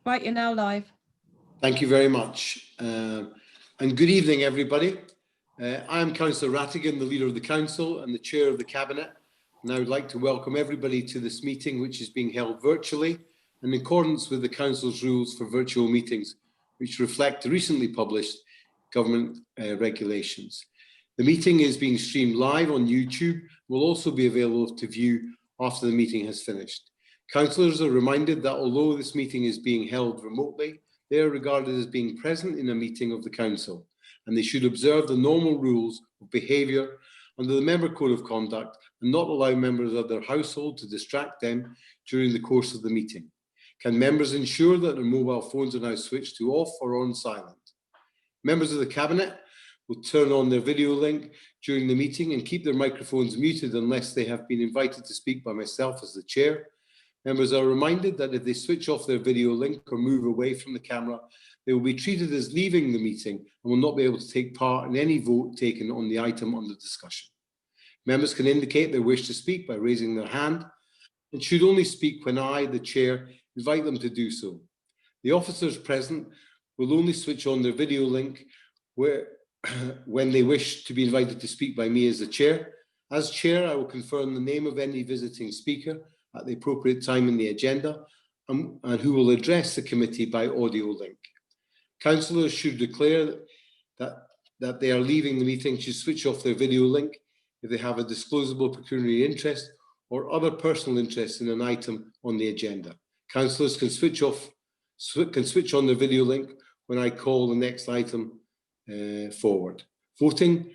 Right, you're now live. Thank you very much. And good evening, everybody. I am Councillor Rattigan, the Leader of the Council and the Chair of the Cabinet. And I would like to welcome everybody to this meeting, which is being held virtually in accordance with the Council's rules for virtual meetings, which reflect the recently published government regulations. The meeting is being streamed live on YouTube, will also be available to view after the meeting has finished. Councillors are reminded that although this meeting is being held remotely, they are regarded as being present in a meeting of the Council, and they should observe the normal rules of behaviour under the Member Code of Conduct and not allow members of their household to distract them during the course of the meeting. Can members ensure that their mobile phones are now switched to off or on silent? Members of the Cabinet will turn on their video link during the meeting and keep their microphones muted unless they have been invited to speak by myself as the Chair. Members are reminded that if they switch off their video link or move away from the camera, they will be treated as leaving the meeting and will not be able to take part in any vote taken on the item under discussion. Members can indicate their wish to speak by raising their hand and should only speak when I, the Chair, invite them to do so. The officers present will only switch on their video link when they wish to be invited to speak by me as the Chair. As Chair, I will confirm the name of any visiting speaker at the appropriate time in the agenda and who will address the committee by audio link. Councillors should declare that they are leaving the meeting should switch off their video link if they have a disclosable pecuniary interest or other personal interest in an item on the agenda. Councillors can switch on their video link when I call the next item forward. Voting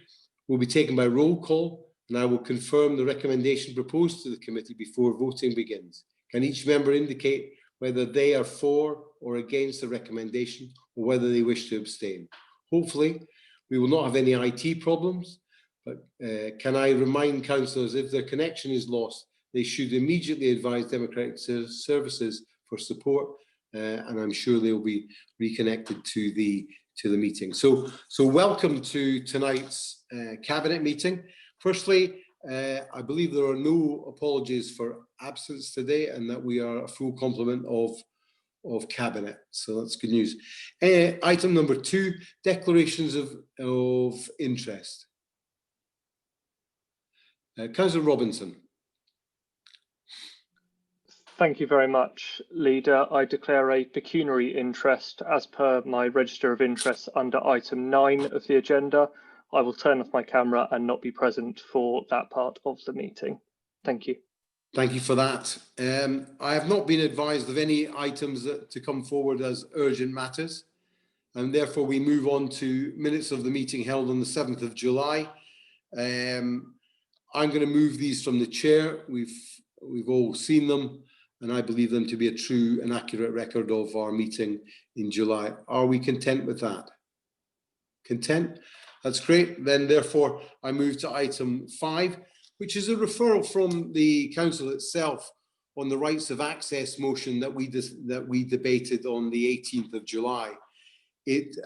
will be taken by roll call, and I will confirm the recommendation proposed to the committee before voting begins. Can each member indicate whether they are for or against the recommendation or whether they wish to abstain? Hopefully, we will not have any IT problems, but can I remind councillors if their connection is lost, they should immediately advise Democratic Services for support, and I'm sure they will be reconnected to the meeting. So welcome to tonight's Cabinet meeting. Firstly, I believe there are no apologies for absence today and that we are a full complement of Cabinet. So that's good news. Item number 2, declarations of interest. Councillor Robinson. Thank you very much, Leader. I declare a pecuniary interest as per my register of interests under item 9 of the agenda. I will turn off my camera and not be present for that part of the meeting. Thank you. Thank you for that. I have not been advised of any items to come forward as urgent matters, and therefore we move on to minutes of the meeting held on the 7th of July. I'm going to move these from the Chair. We've all seen them, and I believe them to be a true and accurate record of our meeting in July. Are we content with that? Content? That's great. Then, therefore, I move to item 5, which is a referral from the Council itself on the rights of access motion that we debated on the 18th of July.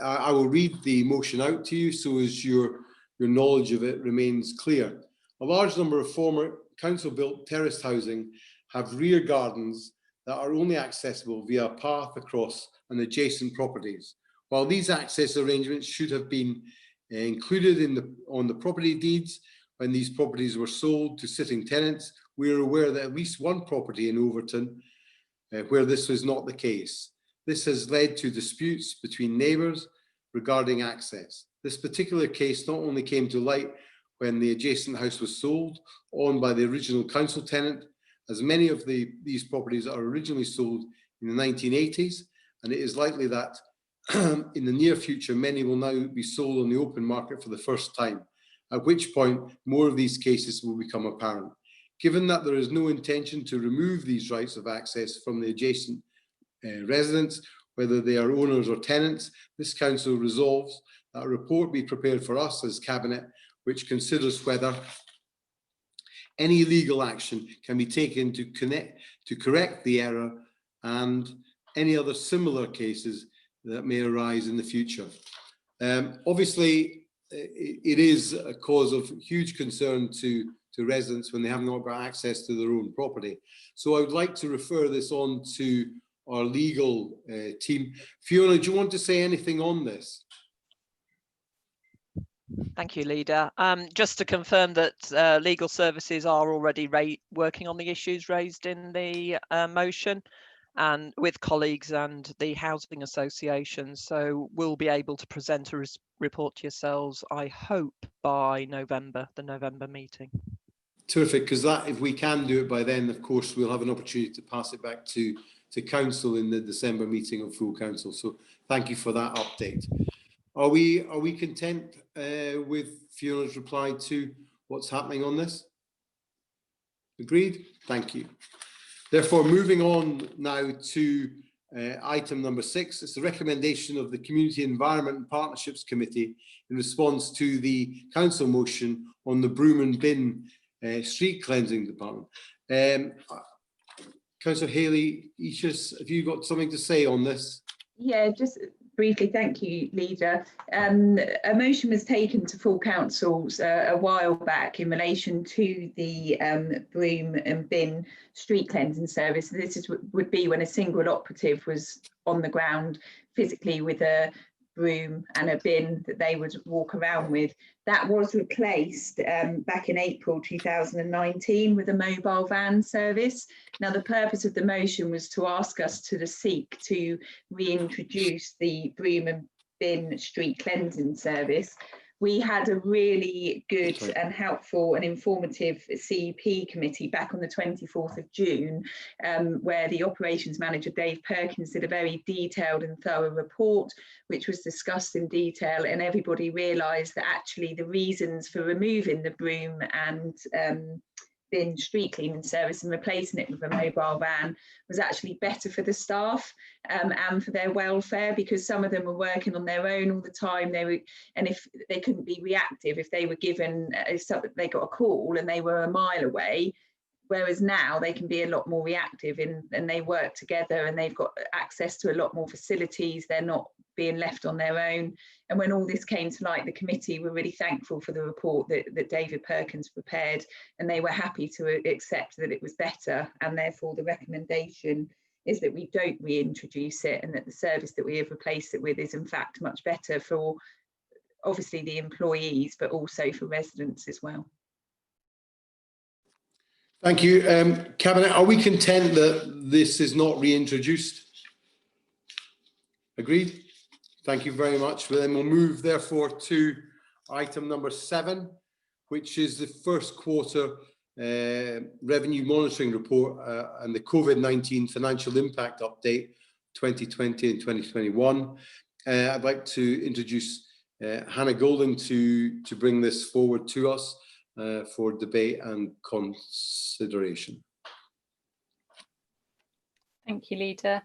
I will read the motion out to you so as your knowledge of it remains clear. A large number of former council-built terraced housing have rear gardens that are only accessible via a path across an adjacent properties. While these access arrangements should have been included on the property deeds when these properties were sold to sitting tenants, we are aware that at least one property in Overton where this was not the case. This has led to disputes between neighbours regarding access. This particular case not only came to light when the adjacent house was sold on by the original council tenant, as many of these properties are originally sold in the 1980s, and it is likely that in the near future, many will now be sold on the open market for the first time, at which point more of these cases will become apparent. Given that there is no intention to remove these rights of access from the adjacent residents, whether they are owners or tenants, this council resolves that a report be prepared for us as Cabinet, which considers whether any legal action can be taken to correct the error and any other similar cases that may arise in the future. Obviously, it is a cause of huge concern to residents when they have not got access to their own property. So I would like to refer this on to our legal team. Fiona, do you want to say anything on this? Thank you, Leader. Just to confirm that legal services are already working on the issues raised in the motion, and with colleagues and the housing association. So we'll be able to present a report to yourselves, I hope, by November, the November meeting. Terrific, because that, if we can do it by then, of course, we'll have an opportunity to pass it back to council in the December meeting of full council. So thank you for that update. Are we content with Fiona's reply to what's happening on this? Agreed? Thank you. Therefore, moving on now to item number 6. It's the recommendation of the Community Environment and Partnerships Committee in response to the council motion on the Broom and Bin street cleansing department. Councillor Haley, Ishus, have you got something to say on this? Yeah, just briefly, thank you, Leader. A motion was taken to full councils a while back in relation to the Broom and Bin street cleansing service. This would be when a single operative was on the ground physically with a broom and a bin that they would walk around with. That was replaced back in April 2019 with a mobile van service. Now, the purpose of the motion was to ask us to seek to reintroduce the broom and bin street cleansing service. We had a really good and helpful and informative CEP committee back on the 24th of June, where the operations manager, Dave Perkins, did a very detailed and thorough report, which was discussed in detail, and everybody realised that actually the reasons for removing the broom and bin street cleaning service and replacing it with a mobile van was actually better for the staff and for their welfare, because some of them were working on their own all the time. And if they couldn't be reactive, if they were given, they got a call and they were a mile away, whereas now they can be a lot more reactive and they work together and they've got access to a lot more facilities. They're not being left on their own. And when all this came to light, the committee were really thankful for the report that David Perkins prepared, and they were happy to accept that it was better, and therefore the recommendation is that we don't reintroduce it, and that the service that we have replaced it with is in fact much better for obviously the employees, but also for residents as well. Thank you. Cabinet, are we content that this is not reintroduced? Agreed? Thank you very much. Well, then we'll move therefore to item number 7, which is the first quarter revenue monitoring report and the COVID-19 financial impact update 2020 and 2021. I'd like to introduce Hannah Golden to bring this forward to us for debate and consideration. Thank you, Leader.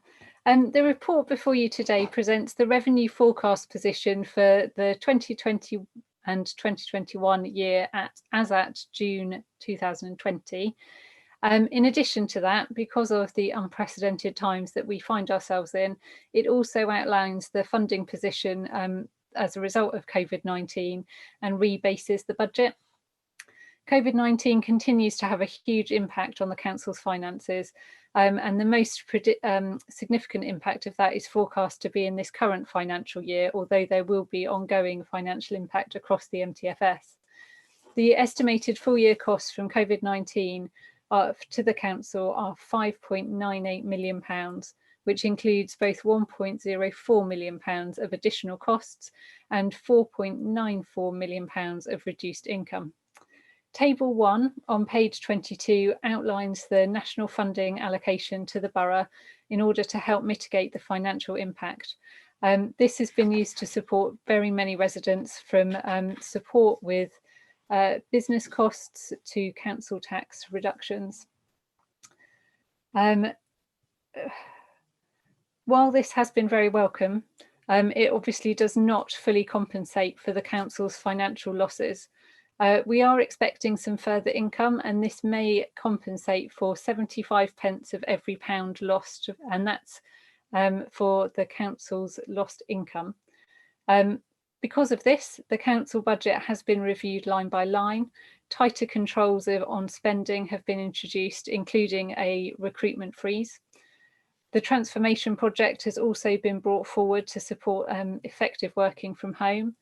The report before you today presents the revenue forecast position for the 2020 and 2021 year as at June 2020. In addition to that, because of the unprecedented times that we find ourselves in, it also outlines the funding position as a result of COVID-19 and rebases the budget. COVID-19 continues to have a huge impact on the council's finances, and the most significant impact of that is forecast to be in this current financial year, although there will be ongoing financial impact across the MTFS. The estimated full year costs from COVID-19 to the council are £5.98 million, which includes both £1.04 million of additional costs and £4.94 million of reduced income. Table 1 on page 22 outlines the national funding allocation to the borough in order to help mitigate the financial impact. This has been used to support very many residents, from support with business costs to council tax reductions. While this has been very welcome, it obviously does not fully compensate for the council's financial losses. We are expecting some further income, and this may compensate for 75p of every pound lost, and that's for the council's lost income. Because of this, the council budget has been reviewed line by line. Tighter controls on spending have been introduced, including a recruitment freeze. The transformation project has also been brought forward to support effective working from home.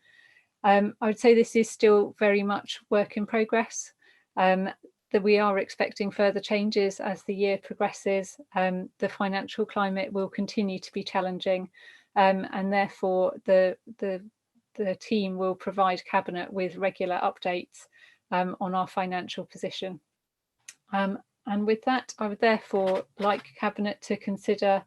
I would say this is still very much work in progress, that we are expecting further changes as the year progresses. The financial climate will continue to be challenging, and therefore the team will provide Cabinet with regular updates on our financial position. And with that, I would therefore like Cabinet to consider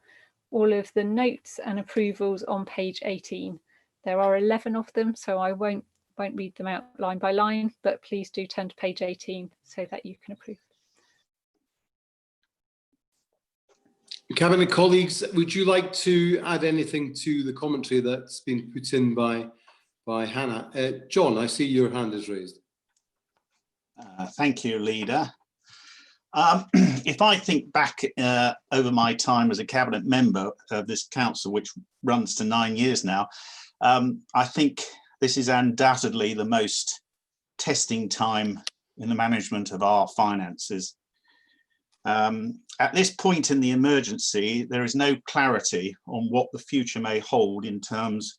all of the notes and approvals on page 18. There are 11 of them, so I won't read them out line by line, but please do turn to page 18 so that you can approve. Cabinet colleagues, would you like to add anything to the commentary that's been put in by Hannah? John, I see your hand is raised. Thank you, Leader. If I think back over my time as a Cabinet member of this council, which runs to 9 years now, I think this is undoubtedly the most testing time in the management of our finances. At this point in the emergency, there is no clarity on what the future may hold in terms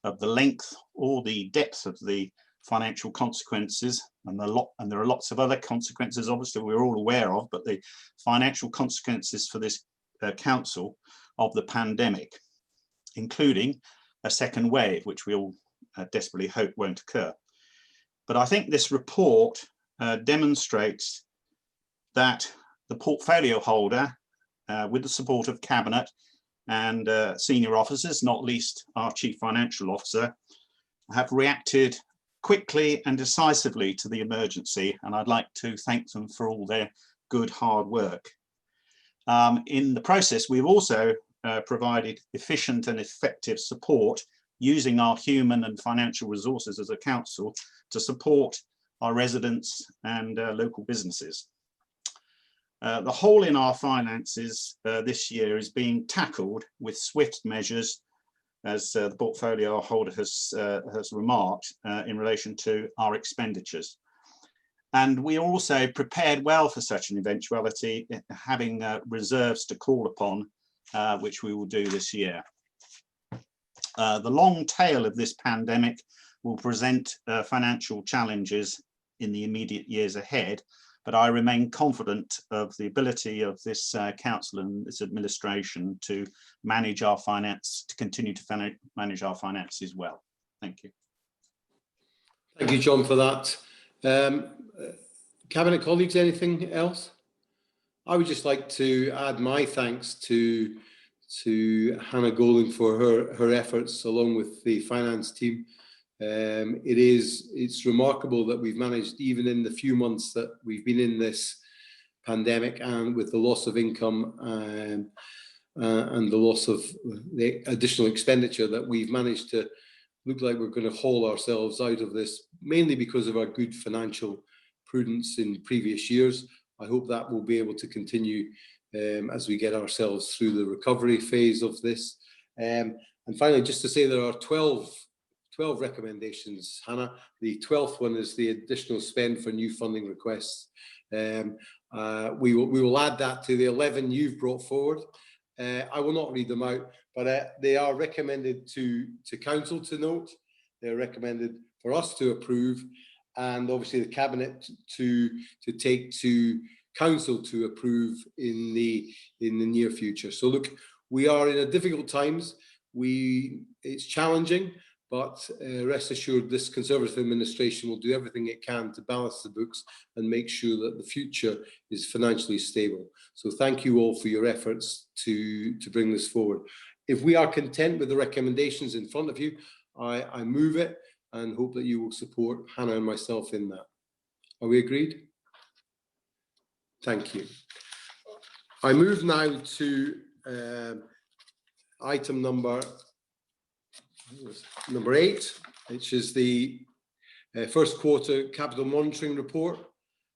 of the length or the depth of the financial consequences, and there are lots of other consequences, obviously, we're all aware of, but the financial consequences for this council of the pandemic, including a second wave, which we all desperately hope won't occur. But I think this report demonstrates that the portfolio holder, with the support of Cabinet and senior officers, not least our Chief Financial Officer, have reacted quickly and decisively to the emergency, and I'd like to thank them for all their good hard work. In the process, we've also provided efficient and effective support using our human and financial resources as a council to support our residents and local businesses. The hole in our finances this year is being tackled with swift measures, as the portfolio holder has remarked, in relation to our expenditures. And we are also prepared well for such an eventuality, having reserves to call upon, which we will do this year. The long tail of this pandemic will present financial challenges in the immediate years ahead, but I remain confident of the ability of this council and this administration to manage our finance, to continue to manage our finances well. Thank you. Thank you, John, for that. Cabinet colleagues, anything else? I would just like to add my thanks to Hannah Golan for her efforts, along with the finance team. It's remarkable that we've managed, even in the few months that we've been in this pandemic, and with the loss of income and the loss of the additional expenditure, that we've managed to look like we're going to haul ourselves out of this, mainly because of our good financial prudence in previous years. I hope that will be able to continue as we get ourselves through the recovery phase of this. And finally, just to say, there are 12 recommendations, Hannah. The 12th one is the additional spend for new funding requests. We will add that to the 11 you've brought forward. I will not read them out, but they are recommended to council to note. They're recommended for us to approve, and obviously the Cabinet to take to council to approve in the near future. So look, we are in a difficult times. It's challenging, but rest assured this Conservative administration will do everything it can to balance the books and make sure that the future is financially stable. So thank you all for your efforts to bring this forward. If we are content with the recommendations in front of you, I move it and hope that you will support Hannah and myself in that. Are we agreed? Thank you. I move now to item number 8, which is the first quarter capital monitoring report.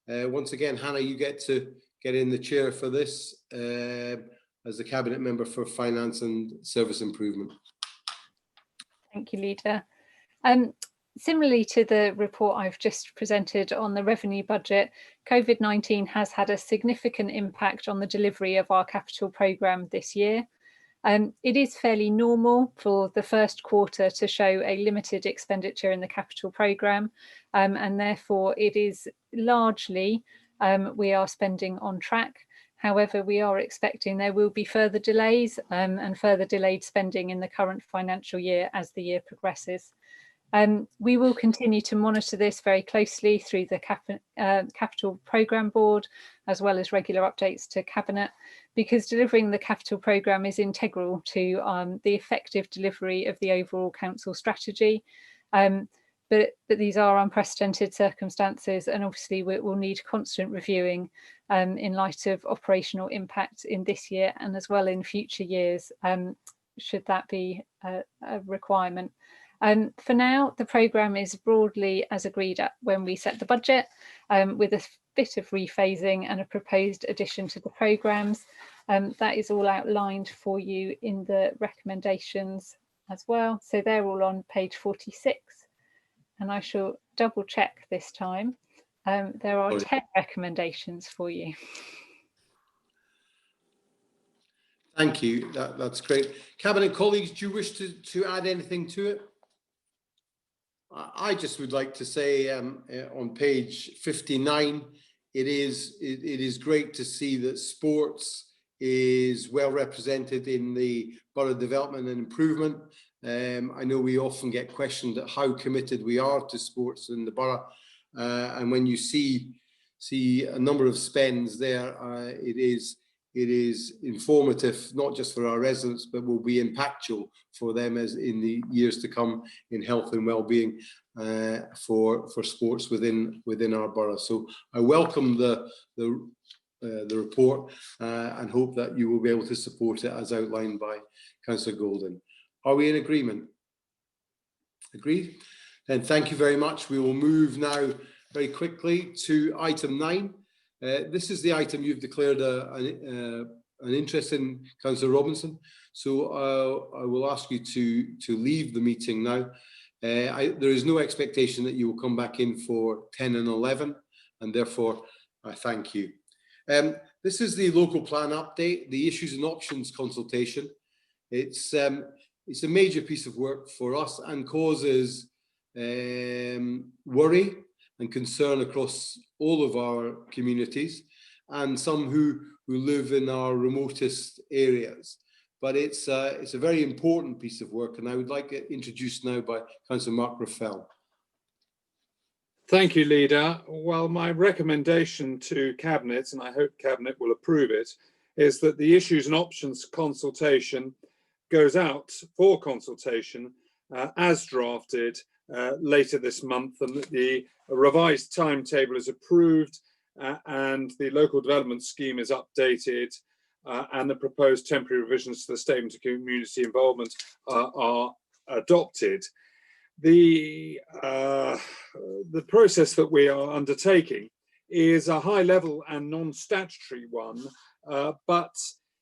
Once again, Hannah, you get to get in the chair for this as the Cabinet member for Finance and Service Improvement. Thank you, Leader. Similarly to the report I've just presented on the revenue budget, COVID-19 has had a significant impact on the delivery of our capital programme this year. It is fairly normal for the first quarter to show a limited expenditure in the capital programme, and therefore it is largely we are spending on track. However, we are expecting there will be further delays and further delayed spending in the current financial year as the year progresses. We will continue to monitor this very closely through the Capital Programme Board, as well as regular updates to Cabinet, because delivering the Capital Programme is integral to the effective delivery of the overall Council strategy. But these are unprecedented circumstances, and obviously we'll need constant reviewing in light of operational impact in this year and as well in future years, should that be a requirement. For now, the programme is broadly as agreed at when we set the budget, with a bit of rephasing and a proposed addition to the programmes. That is all outlined for you in the recommendations as well. So they're all on page 46. And I shall double check this time. There are 10 recommendations for you. Thank you. That's great. Cabinet colleagues, do you wish to add anything to it? I just would like to say on page 59, it is great to see that sports is well represented in the borough development and improvement. I know we often get questioned at how committed we are to sports in the borough, and when you see a number of spends there, it is informative, not just for our residents, but will be impactful for them as in the years to come in health and well-being for sports within our borough. So I welcome the report and hope that you will be able to support it as outlined by Councillor Golden. Are we in agreement? Agreed? Then thank you very much. We will move now very quickly to item 9. This is the item you've declared an interest in, Councillor Robinson. So I will ask you to leave the meeting now. There is no expectation that you will come back in for 10 and 11, and therefore I thank you. This is the local plan update, the issues and options consultation. It's a major piece of work for us and causes worry and concern across all of our communities and some who live in our remotest areas. But it's a very important piece of work, and I would like it introduced now by Councillor Mark Raffel. Thank you, Leader. Well, my recommendation to Cabinet, and I hope Cabinet will approve it, is that the issues and options consultation goes out for consultation as drafted later this month, and that the revised timetable is approved and the local development scheme is updated and the proposed temporary revisions to the statement of community involvement are adopted. The process that we are undertaking is a high level and non-statutory one, but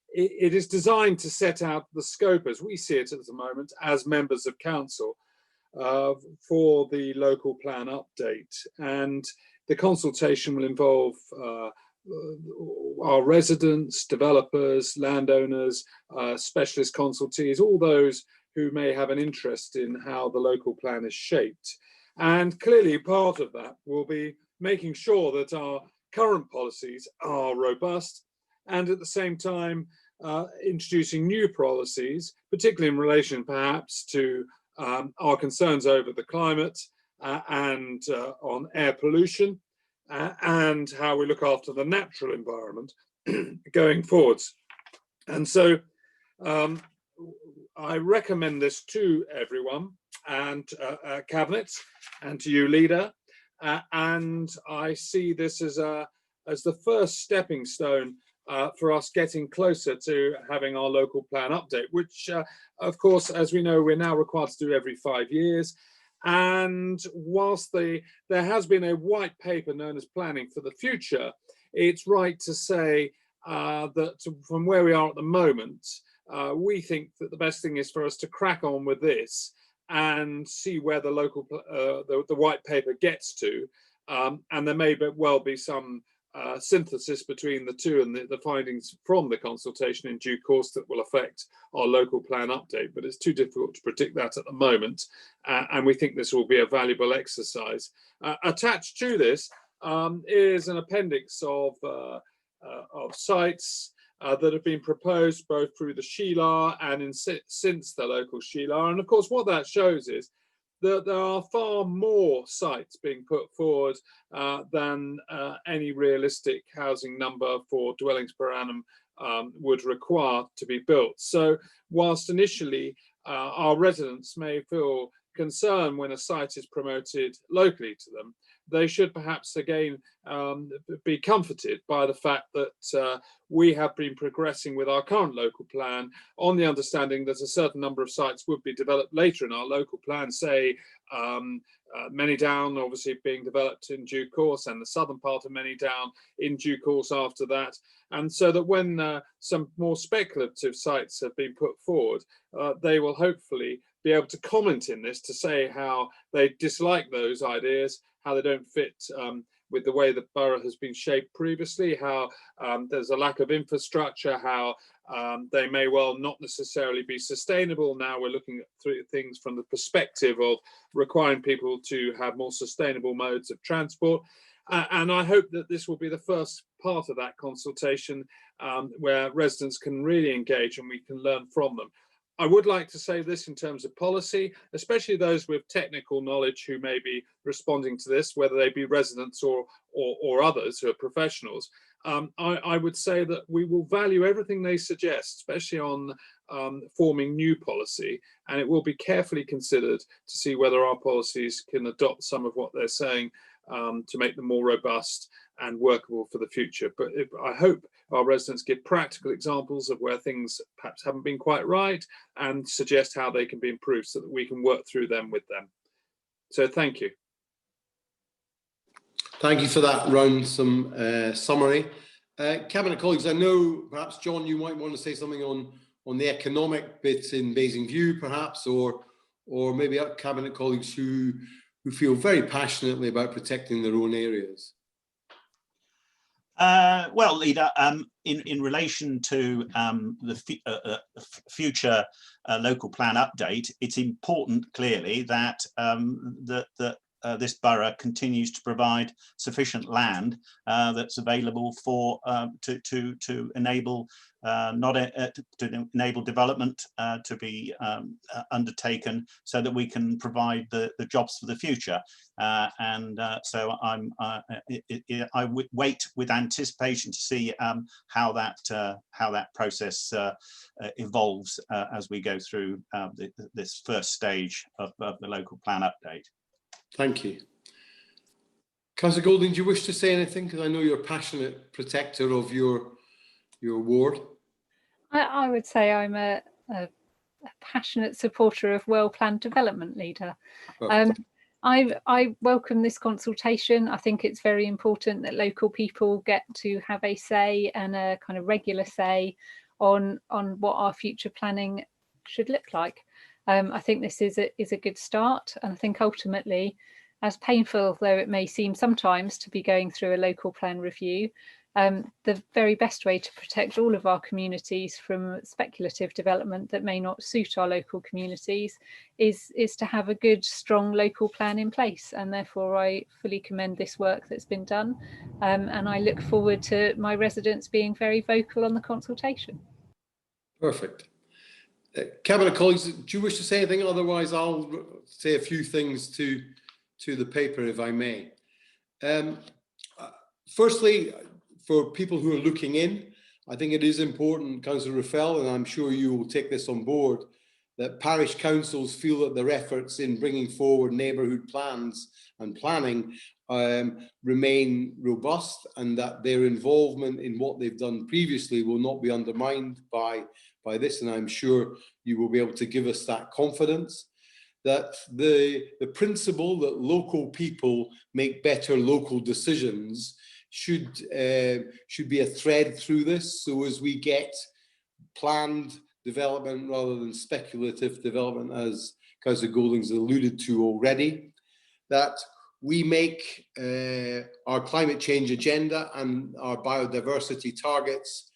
it is designed to set out the scope as we see it at the moment as members of council for the local plan update. And the consultation will involve our residents, developers, landowners, specialist consultees, all those who may have an interest in how the local plan is shaped. And clearly part of that will be making sure that our current policies are robust and at the same time introducing new policies, particularly in relation perhaps to our concerns over the climate and on air pollution and how we look after the natural environment going forwards. And so I recommend this to everyone and Cabinet and to you, Leader, and I see this as the first stepping stone for us getting closer to having our local plan update, which of course, as we know, we're now required to do every 5 years. And whilst there has been a white paper known as Planning for the Future, it's right to say that from where we are at the moment, we think that the best thing is for us to crack on with this and see where the local the white paper gets to, and there may well be some synthesis between the two and the findings from the consultation in due course that will affect our local plan update, but it's too difficult to predict that at the moment, and we think this will be a valuable exercise. Attached to this is an appendix of sites that have been proposed both through the SHELAR and since the local SHELAR, and of course what that shows is that there are far more sites being put forward than any realistic housing number for dwellings per annum would require to be built. So whilst initially our residents may feel concerned when a site is promoted locally to them, they should perhaps again be comforted by the fact that we have been progressing with our current local plan on the understanding that a certain number of sites would be developed later in our local plan, say Many Down obviously being developed in due course, and the southern part of Many Down in due course after that. And so that when some more speculative sites have been put forward, they will hopefully be able to comment in this to say how they dislike those ideas, how they don't fit with the way the borough has been shaped previously, how there's a lack of infrastructure, how they may well not necessarily be sustainable. Now we're looking at things from the perspective of requiring people to have more sustainable modes of transport. And I hope that this will be the first part of that consultation where residents can really engage and we can learn from them. I would like to say this in terms of policy, especially those with technical knowledge who may be responding to this, whether they be residents or others who are professionals. I would say that we will value everything they suggest, especially on forming new policy, and it will be carefully considered to see whether our policies can adopt some of what they're saying to make them more robust and workable for the future. But I hope our residents give practical examples of where things perhaps haven't been quite right and suggest how they can be improved so that we can work through them with them. So thank you. Thank you for that ransom summary. Cabinet colleagues, I know perhaps John, you might want to say something on the economic bits in Basingview, perhaps, or maybe Cabinet colleagues who feel very passionately about protecting their own areas. Well, Leader, in relation to the future local plan update, it's important clearly that this borough continues to provide sufficient land that's available for to enable to enable development to be undertaken, so that we can provide the jobs for the future. So I would wait with anticipation to see how that process evolves as we go through this first stage of the local plan update. Thank you. Councillor Golding, do you wish to say anything? Because I know you're a passionate protector of your ward. I would say I'm a passionate supporter of well-planned development, Leader. I welcome this consultation. I think it's very important that local people get to have a say and a kind of regular say on what our future planning should look like. I think this is a good start, and I think ultimately, as painful though it may seem sometimes to be going through a local plan review, the very best way to protect all of our communities from speculative development that may not suit our local communities is to have a good, strong local plan in place. And therefore I fully commend this work that's been done, and I look forward to my residents being very vocal on the consultation. Perfect. Cabinet colleagues, do you wish to say anything? Otherwise, I'll say a few things to the paper, if I may. Firstly, for people who are looking in, I think it is important, Councillor Ruffell, and I'm sure you will take this on board, that parish councils feel that their efforts in bringing forward neighbourhood plans and planning remain robust, and that their involvement in what they've done previously will not be undermined by this. And I'm sure you will be able to give us that confidence, that the principle that local people make better local decisions should be a thread through this. So as we get planned development rather than speculative development, as Councillor Golding's alluded to already, that we make our climate change agenda and our biodiversity targets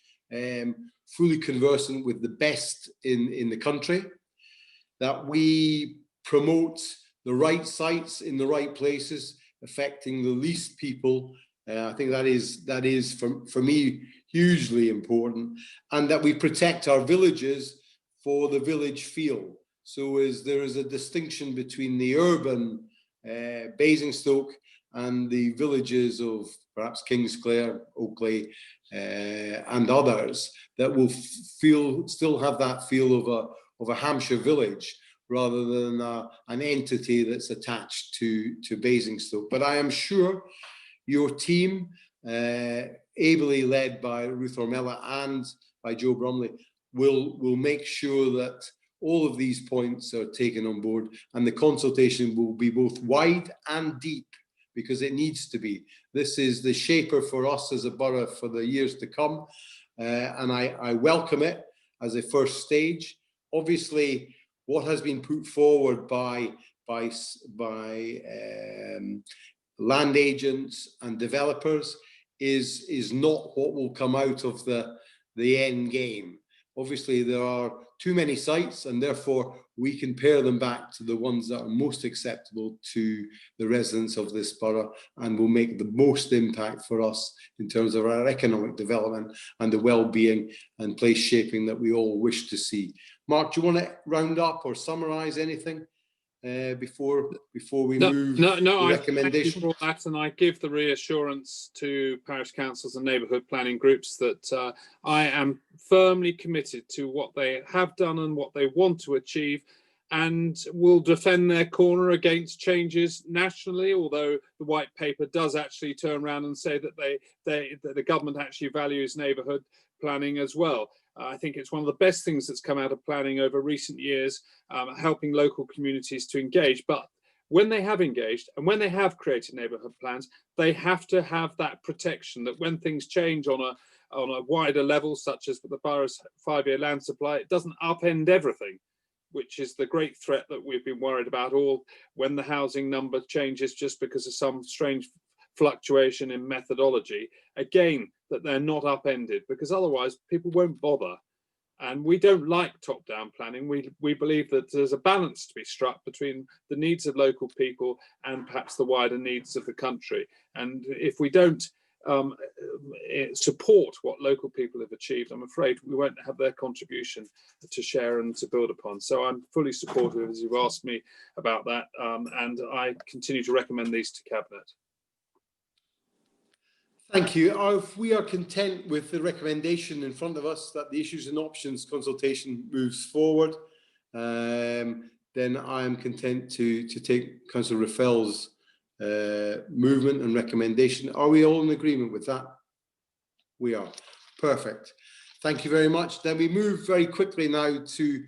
fully conversant with the best in the country, that we promote the right sites in the right places, affecting the least people. I think that is for me hugely important, and that we protect our villages for the village feel. So there is a distinction between the urban Basingstoke and the villages of perhaps Kingsclere, Oakley, and others that will still have that feel of a Hampshire village, rather than an entity that's attached to Basingstoke. But I am sure your team, ably led by Ruth Ormella and by Joe Bromley, will make sure that all of these points are taken on board, and the consultation will be both wide and deep, because it needs to be. This is the shaper for us as a borough for the years to come, and I welcome it as a first stage. Obviously, what has been put forward by land agents and developers is not what will come out of the end game. Obviously, there are too many sites, and therefore we can pair them back to the ones that are most acceptable to the residents of this borough, and will make the most impact for us in terms of our economic development and the well-being and place shaping that we all wish to see. Mark, do you want to round up or summarise anything before we move No, to I recommendation? thank you for that, and I give the reassurance to parish councils and neighbourhood planning groups that I am firmly committed to what they have done and what they want to achieve, and will defend their corner against changes nationally, although the white paper does actually turn around and say that that the government actually values neighbourhood planning as well. I think it's one of the best things that's come out of planning over recent years, helping local communities to engage. But when they have engaged and when they have created neighbourhood plans, they have to have that protection that when things change on a wider level, such as with the borough's 5-year land supply, it doesn't upend everything, which is the great threat that we've been worried about, or when the housing number changes just because of some strange fluctuation in methodology. Again, that they're not upended, because otherwise people won't bother. And we don't like top-down planning. We believe that there's a balance to be struck between the needs of local people and perhaps the wider needs of the country. And if we don't support what local people have achieved, I'm afraid we won't have their contribution to share and to build upon. So I'm fully supportive, as you've asked me about that, and I continue to recommend these to Cabinet. Thank you. If we are content with the recommendation in front of us that the issues and options consultation moves forward, then I am content to take Councillor Raffel's movement and recommendation. Are we all in agreement with that? We are. Perfect. Thank you very much. Then we move very quickly now to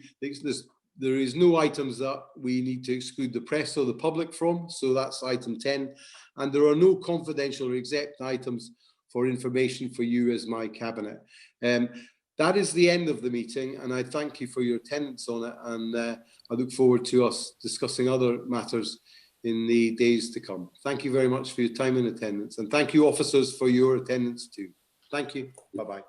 there is no items that we need to exclude the press or the public from, so that's item 10. And there are no confidential or exempt items for information for you as my Cabinet. That is the end of the meeting, and I thank you for your attendance on it, and I look forward to us discussing other matters in the days to come. Thank you very much for your time and attendance, and thank you officers for your attendance too. Thank you. Bye-bye.